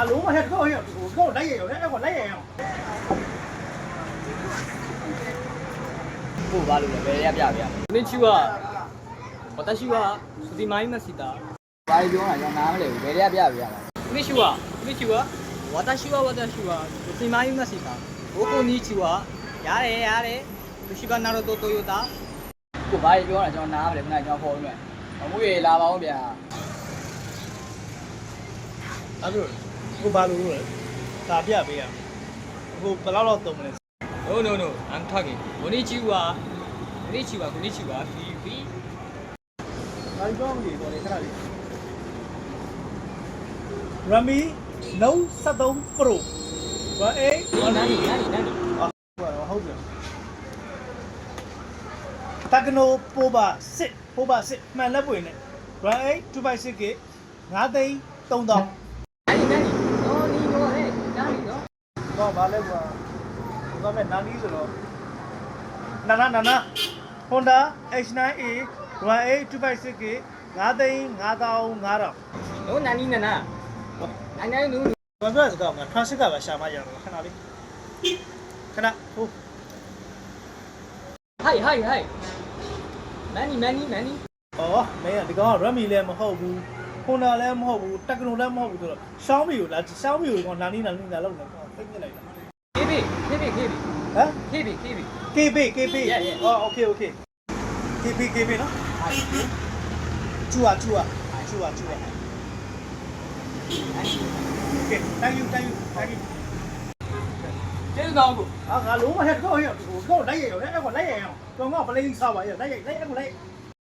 လုံးမထက်တော့ရကိုလိုက်ရရောအဲ့ကိုလိုက်ရအောင်ကိုဘာလို့လဲဘယ်ရပြပြこんにちは私はスリマイマシタဘာပြောတာကျွန်တော်နားမလည်ဘူးဘယ်ရပြပြရမှာこんにちは私はスリマイマシタこんにちはရတယ်သူရှိပါနာတော့တိုယိုတာကိုဘာပြောတာကျွန်တော်နားမလဲခဏကျွန်တော်ခေါ်ပြီးမယ်အမှုရေလာပါဦးဗျာအဲ့လိုကိုဘာလို့လဲဒါပြပေးရကိုဘယ်လောက်တုံးမလဲ No I'm talking こんにちはဖီဖီ ဘာပြောမလဲတော့လေခဏလေး Rami Note 73 Pro ဘာအေးနာနီဟုတ်တယ်Tecno Poba 6မှန်လက်ပွင့်နဲ့ Ram 8 256K 9သိန်း3000နာနီနော်ဘာလဲကွာဘာမဲ့နာနီဆိုတော့နာ Honda H9A Ram 8 256K 9သိန်း5500နော်နာနီနာနူဘာပြောစကားက transit ကပဲရှာမရတော့ခဏလေးခဏဟိုဟိုင်မန်နီဩမင်းကဒီကောင်က Redmi လည်းမဟုတ်ဘူး Honda လည်းမဟုတ်ဘူး Tecno လည်းမဟုတ်ဘူးဆိုတော့ Xiaomi ကိုကောင်နာနီလောက်နေတော့သိမြင်လိုက်တာ KB ဟမ် KB okay KB နော်ချူOkay thank you ကျေးဇူးတော်ကိုငါလုံးမထက်တော့ရကိုလိုက်ရရောအဲ့ကိုလိုက်ရအောင်ကောင်ကပလေးစားပါရလိုက်အဲ့ကိုလိုက်